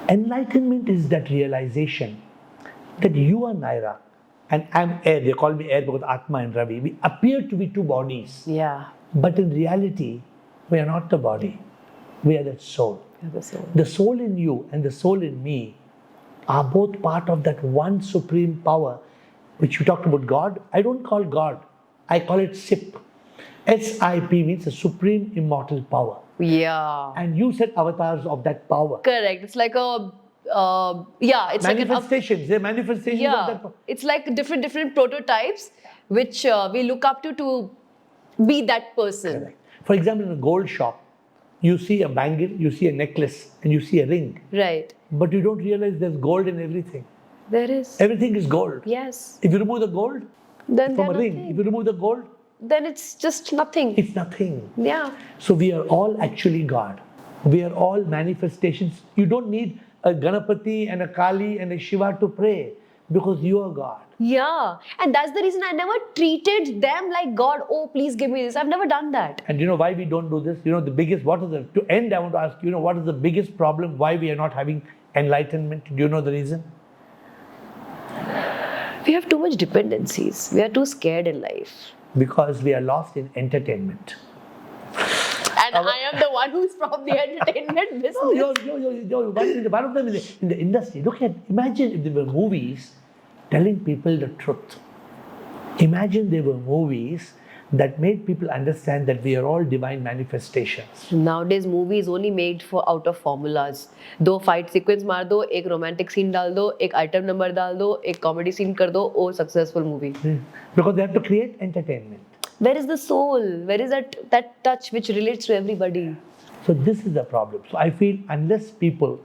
Enlightenment is that realization that you are Nyra and I'm AiR. They call me AiR because Atman and Ravi. We appear to be 2 bodies. Yeah. But in reality, we are not the body. We are that soul. The soul in you and the soul in me are both part of that one supreme power, which you talked about God. I don't call God. I call it SIP. SIP means a supreme immortal power. Yeah. And you said avatars of that power. Correct. It's like a it's Manifestations. They're manifestations of that power. It's like different prototypes which we look up to be that person. Correct. For example, in a gold shop, you see a bangle, you see a necklace, and you see a ring. Right. But you don't realize there's gold in everything. There is. Everything is gold. Yes. If you remove the gold Then from a they're ring, nothing. if you remove the gold, Then it's just nothing. it's nothing. Yeah. So we are all actually God. We are all manifestations. You don't need a Ganapati and a Kali and a Shiva to pray because you are God. Yeah, and that's the reason I never treated them like God. Oh, please give me this. I've never done that. And you know why we don't do this? You know, to end, I want to ask you, what is the biggest problem why we are not having enlightenment? Do you know the reason? We have too much dependencies. We are too scared in life. Because we are lost in entertainment. And I am the one who's from the entertainment business. No, one of them is in the industry. Imagine if there were movies telling people the truth. Imagine there were movies that made people understand that we are all divine manifestations. Nowadays, movie is only made out of formulas. दो fight sequence मार दो, एक romantic scene डाल दो, एक item number डाल दो, एक comedy scene कर दो, oh, successful movie. Because they have to create entertainment. Where is the soul? Where is that touch which relates to everybody? So this is the problem. So I feel unless people,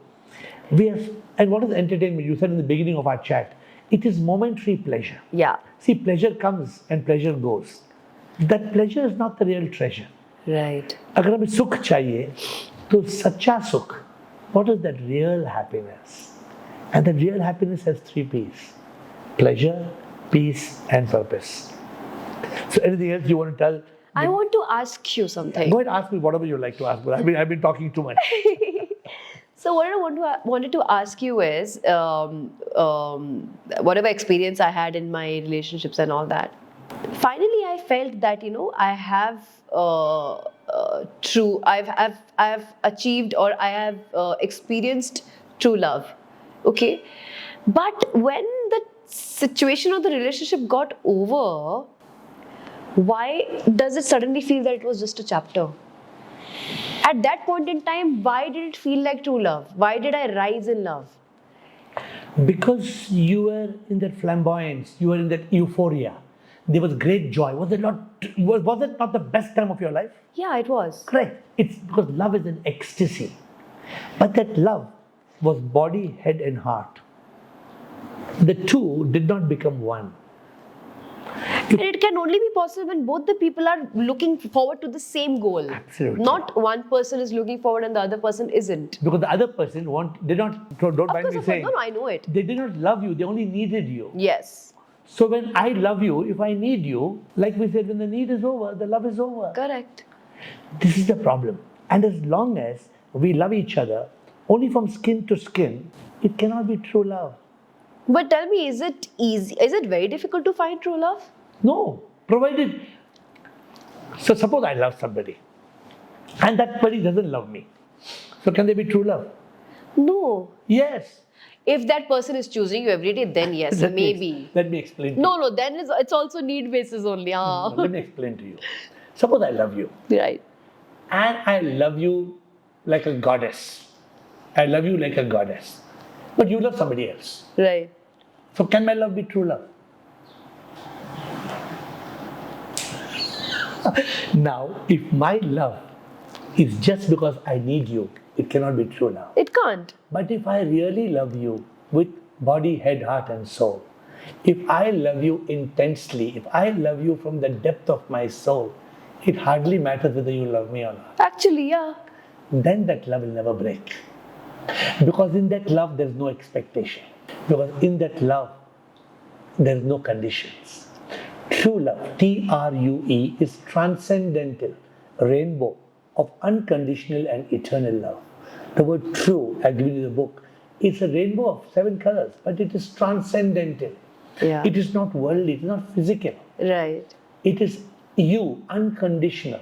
and what is entertainment? You said in the beginning of our chat, it is momentary pleasure. Yeah. See, pleasure comes and pleasure goes. That pleasure is not the real treasure. Right. अगर हमें सुख चाहिए, तो सच्चा सुख. What is that real happiness? And the real happiness has 3 P's: pleasure, peace, and purpose. So anything else you want to tell? I want to ask you something. Go ahead, ask me whatever you like to ask. But I've been talking too much. So what I wanted to ask you is, whatever experience I had in my relationships and all that, finally I felt that I have I've achieved, or I have experienced true love. Okay, but when the situation or the relationship got over, why does it suddenly feel that it was just a chapter? At that point in time, why did it feel like true love? Why did I rise in love? Because you were in that flamboyance, you were in that euphoria. There was great joy. Was it not the best time of your life? Yeah, it was. Correct. It's because love is an ecstasy. But that love was body, head, and heart. The two did not become one. And it can only be possible when both the people are looking forward to the same goal. Absolutely. Not one person is looking forward and the other person isn't. Because the other person don't mind me saying. No, I know it. They did not love you, they only needed you. Yes. So when I love you, if I need you, like we said, when the need is over, the love is over. Correct. This is the problem. And as long as we love each other only from skin to skin, it cannot be true love. But tell me, is it easy? Is it very difficult to find true love? No, provided. So suppose I love somebody and that somebody doesn't love me. So can there be true love? No. Yes. If that person is choosing you every day, then yes, maybe. Let me explain to you. No, then it's also need basis only. No, let me explain to you. Suppose I love you. Right. And I love you like a goddess. I love you like a goddess. But you love somebody else. Right. So can my love be true love? Now, if my love is just because I need you, it cannot be true love. It can't. But if I really love you with body, head, heart, and soul, if I love you intensely, if I love you from the depth of my soul, it hardly matters whether you love me or not. Actually, yeah. Then that love will never break. Because in that love, there's no expectation. Because in that love, there's no conditions. True love, True, is transcendental, rainbow of unconditional and eternal love. The word true, I've given you the book, it's a rainbow of 7 colors, but it is transcendental. Yeah. It is not worldly, it is not physical. Right. It is U, unconditional,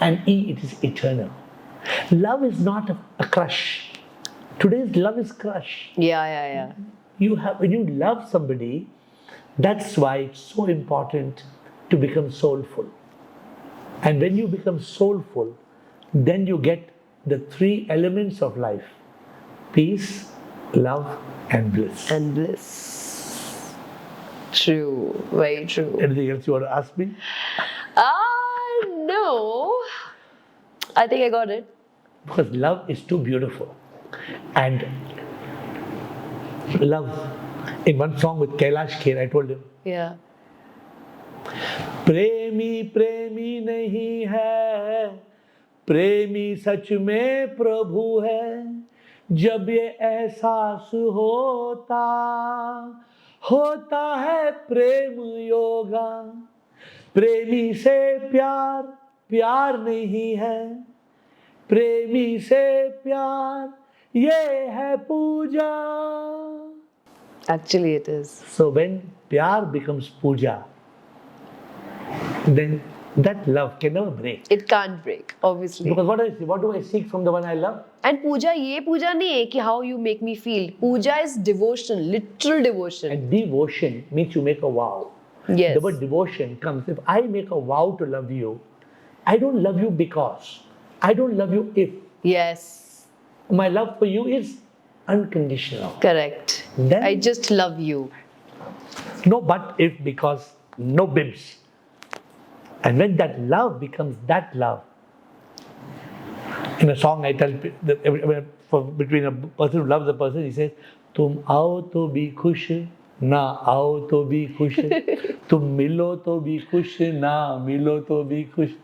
and E, it is eternal. Love is not a crush. Today's love is crush. Yeah. When you love somebody, that's why it's so important to become soulful. And when you become soulful, then you get the 3 elements of life: peace, love, and bliss. And bliss. True. Very true. Anything else you want to ask me? No. I think I got it. Because love is too beautiful. And love, in one song with Kailash Kher, I told him, Yeah. प्रेमी प्रेमी नहीं है, प्रेमी सच में प्रभु है, जब ये एहसास होता है प्रेम योगा, प्रेमी से प्यार प्यार नहीं है, प्रेमी से प्यार ये है पूजा. Actually, it is. So when pyar becomes puja, then that love can never break. It can't break, obviously. Because what do I seek from the one I love? And puja, ये पूजा नहीं है कि how you make me feel. Puja is devotion, literal devotion. And devotion means you make a vow. Yes. The word devotion comes, if I make a vow to love you, I don't love you because, I don't love you if. Yes. My love for you is unconditional. Correct. Then- I just love you. No but if, because no bibs. And when that love becomes that love, in a song I tell between a person who loves a person, he says, "Tum aao to bhi khush, na aao to bhi khush, tum milo to bhi khush, na milo to bhi khush."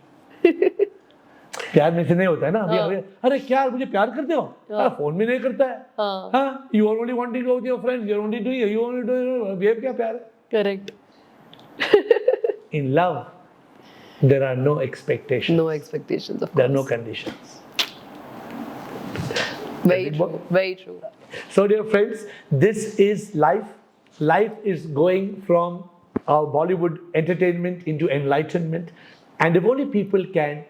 प्यार में से नहीं होता है ना. अरे क्या मुझे प्यार करते हो? फोन भी नहीं करता है. हाँ, you are only wanting to go with your friends, you are only doing, you only doing, behave क्या प्यार है? Correct. In love, there are no expectations. No expectations, of course. There are no conditions. Very true. Very true. So, dear friends, this is life. Life is going from our Bollywood entertainment into enlightenment. And if only people can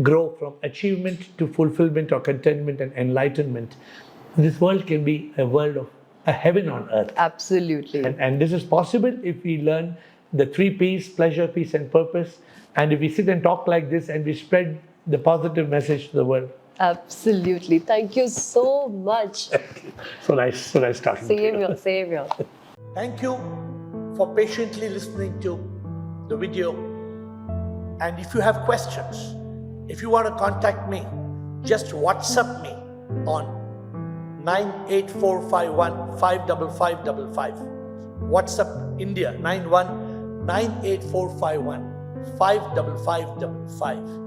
grow from achievement to fulfillment or contentment and enlightenment, this world can be a world of a heaven on earth. Absolutely. And this is possible if we learn the 3 P's, pleasure, peace, and purpose. And if we sit and talk like this and we spread the positive message to the world. Absolutely. Thank you so much. So nice talking to you. Same here. Same here. Thank you for patiently listening to the video. And if you have questions, if you want to contact me, just WhatsApp me on 98451 55555. WhatsApp India 919845155555.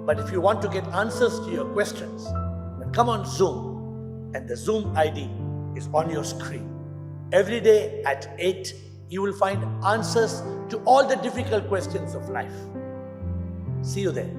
But if you want to get answers to your questions, then come on Zoom, and the Zoom ID is on your screen. Every day at 8, you will find answers to all the difficult questions of life. See you there.